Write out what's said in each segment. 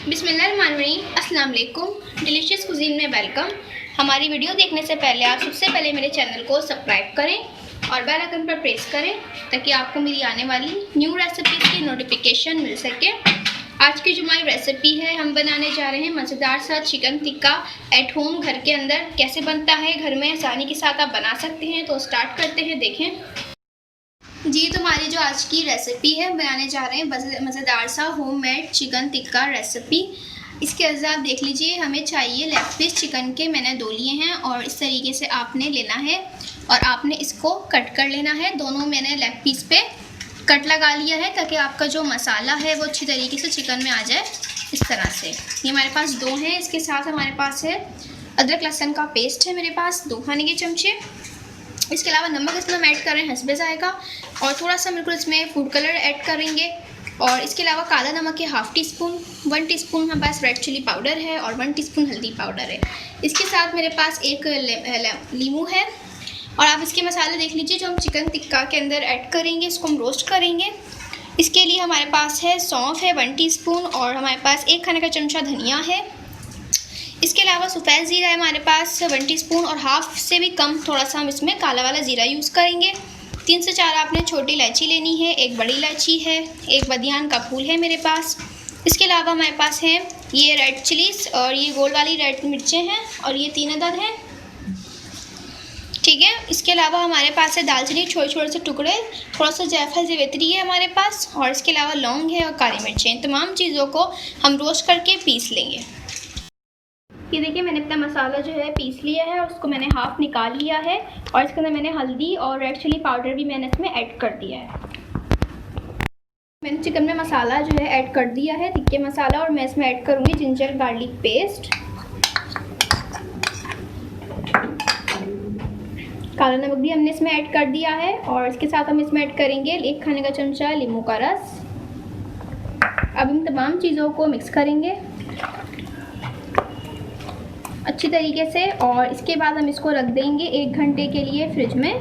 बिस्मिल्लाहिर्रहमानिर्रहीम, अस्सलाम वालेकुम। डिलीशियस कुजीन में वेलकम। हमारी वीडियो देखने से पहले आप सबसे पहले मेरे चैनल को सब्सक्राइब करें और बेल आइकन पर प्रेस करें ताकि आपको मेरी आने वाली न्यू रेसिपीज़ की नोटिफिकेशन मिल सके। आज की जो हमारी रेसिपी है, हम बनाने जा रहे हैं मज़ेदार सा चिकन टिक्का एट होम। घर के अंदर कैसे बनता है, घर में आसानी के साथ आप बना सकते हैं। तो स्टार्ट करते हैं। देखें जी, तो हमारी जो आज की रेसिपी है, बनाने जा रहे हैं मज़ेदार सा होममेड चिकन टिक्का रेसिपी। इसके अज्जा आप देख लीजिए, हमें चाहिए लेग पीस चिकन के। मैंने 2 लिए हैं और इस तरीके से आपने लेना है और आपने इसको कट कर लेना है। दोनों मैंने लेग पीस पे कट लगा लिया है ताकि आपका जो मसाला है वो अच्छी तरीके से चिकन में आ जाए। इस तरह से ये हमारे पास 2 हैं। इसके साथ हमारे पास है अदरक लहसुन का पेस्ट है मेरे पास 2 खाने के चमचे। इसके अलावा नमक इसमें हम ऐड कर रहे हैं हस्बे जायका, और थोड़ा सा बिल्कुल इसमें फूड कलर ऐड करेंगे। और इसके अलावा काला नमक है हाफ़ टी स्पून, 1 टीस्पून हमारे पास रेड चिली पाउडर है और 1 टीस्पून हल्दी पाउडर है। इसके साथ मेरे पास एक लीमू है। और आप इसके मसाले देख लीजिए जो हम चिकन टिक्का के अंदर ऐड करेंगे, इसको हम रोस्ट करेंगे। इसके लिए हमारे पास है सौंफ है 1 टीस्पून, और हमारे पास 1 खाने का चमचा धनिया है। इसके अलावा सफ़ेद ज़ीरा है हमारे पास 1 टीस्पून, और हाफ़ से भी कम थोड़ा सा हम इसमें काला वाला ज़ीरा यूज़ करेंगे। 3 से 4 आपने छोटी इलायची लेनी है, 1 बड़ी इलायची है, 1 बदियान का फूल है मेरे पास। इसके अलावा हमारे पास है ये रेड चिलीज़ और ये गोल वाली रेड मिर्चें हैं, और ये 3 अदद हैं, ठीक है। इसके अलावा हमारे पास है दालचीनी छोटे छोटे से टुकड़े, थोड़ा सा जायफल जावित्री है हमारे पास, और इसके अलावा लौंग है और काली मिर्चें। तमाम चीज़ों को हम रोस्ट करके पीस लेंगे। ये देखिए, मैंने अपना मसाला जो है पीस लिया है और उसको मैंने हाफ़ निकाल लिया है, और इसके अंदर मैंने हल्दी और रेड चिली पाउडर भी मैंने इसमें ऐड कर दिया है। मैंने चिकन में मसाला जो है ऐड कर दिया है, टिक्के मसाला, और मैं इसमें ऐड करूँगी जिंजर गार्लिक पेस्ट। काला नमक भी हमने इसमें ऐड कर दिया है, और इसके साथ हम इसमें ऐड करेंगे 1 खाने का चमचा नींबू का रस। अब इन तमाम चीज़ों को मिक्स करेंगे अच्छी तरीके से, और इसके बाद हम इसको रख देंगे 1 घंटे के लिए फ्रिज में,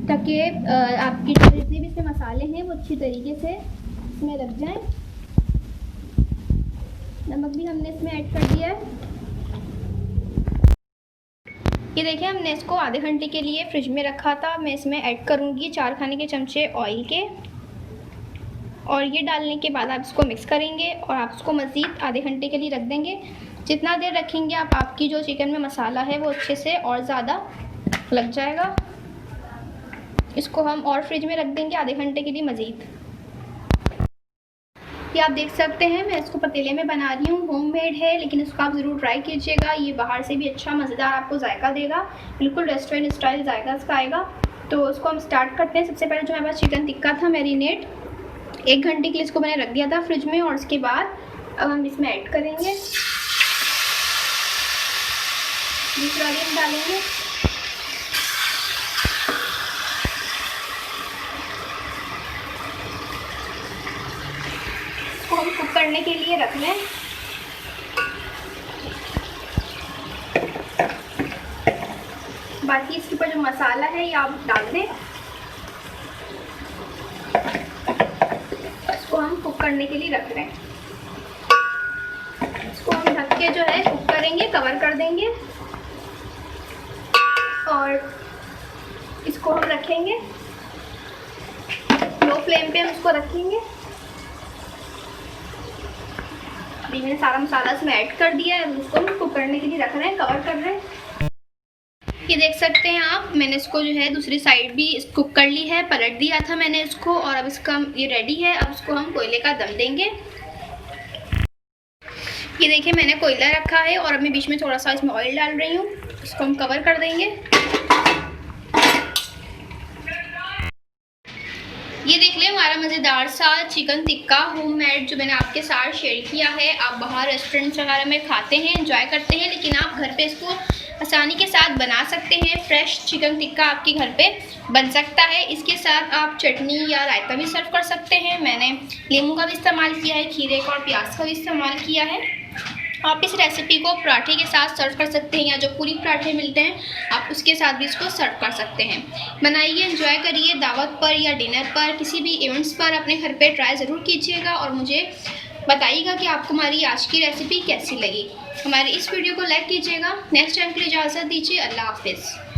ताकि आपकी जो जितने भी इसमें मसाले हैं वो अच्छी तरीके से इसमें रख जाएं। नमक भी हमने इसमें ऐड कर दिया है। ये देखिए, हमने इसको आधे घंटे के लिए फ्रिज में रखा था। मैं इसमें ऐड करूँगी 4 खाने के चमचे ऑयल के, और ये डालने के बाद आप इसको मिक्स करेंगे और आप इसको मज़ीद आधे घंटे के लिए रख देंगे। जितना देर रखेंगे आप, आपकी जो चिकन में मसाला है वो अच्छे से और ज़्यादा लग जाएगा। इसको हम और फ्रिज में रख देंगे आधे घंटे के लिए मज़ीद। ये आप देख सकते हैं, मैं इसको पतीले में बना रही हूँ, होममेड है, लेकिन इसको आप ज़रूर ट्राई कीजिएगा। ये बाहर से भी अच्छा मज़ेदार आपको जायका देगा, बिल्कुल रेस्टोरेंट स्टाइल जायका इसका आएगा। तो उसको हम स्टार्ट करते हैं। सबसे पहले जो हमारे पास चिकन टिक्का था मैरिनेट, 1 घंटे के लिए इसको मैंने रख दिया था फ्रिज में, और उसके बाद अब हम इसमें ऐड करेंगे, दूसरा भी डालेंगे। इसको हम कुक करने के लिए रख लें। बाकी इसके ऊपर जो मसाला है ये आप डाल दें। इसको हम कुक करने के लिए रख लें। इसको हम ढक के जो है कुक करेंगे, कवर कर देंगे, और इसको हम रखेंगे लो फ्लेम पे। हम इसको रखेंगे। अभी मैंने सारा मसाला इसमें ऐड कर दिया है। इसको हम कुक करने के लिए रख रहे हैं, कवर कर रहे हैं। ये देख सकते हैं आप, मैंने इसको जो है दूसरी साइड भी कुक कर ली है, पलट दिया था मैंने इसको, और अब इसका ये रेडी है। अब इसको हम कोयले का दम देंगे। ये देखिए, मैंने कोयला रखा है और अब मैं बीच में थोड़ा सा इसमें ऑयल डाल रही हूँ। इसको हम कवर कर देंगे। ये देख लें, हमारा मज़ेदार सा चिकन टिक्का होममेड जो मैंने आपके साथ शेयर किया है। आप बाहर रेस्टोरेंट्स वगैरह में खाते हैं, एंजॉय करते हैं, लेकिन आप घर पे इसको आसानी के साथ बना सकते हैं। फ्रेश चिकन टिक्का आपके घर पे बन सकता है। इसके साथ आप चटनी या रायता भी सर्व कर सकते हैं। मैंने नींबू का भी इस्तेमाल किया है, खीरे का और प्याज का भी इस्तेमाल किया है। आप इस रेसिपी को पराठे के साथ सर्व कर सकते हैं, या जो पूरी पराठे मिलते हैं आप उसके साथ भी इसको सर्व कर सकते हैं। बनाइए, एंजॉय करिए, दावत पर या डिनर पर, किसी भी इवेंट्स पर अपने घर पे ट्राई ज़रूर कीजिएगा, और मुझे बताइएगा कि आपको हमारी आज की रेसिपी कैसी लगी। हमारी इस वीडियो को लाइक कीजिएगा। नेक्स्ट टाइम के लिए इजाज़त दीजिए। अल्लाह हाफिज़।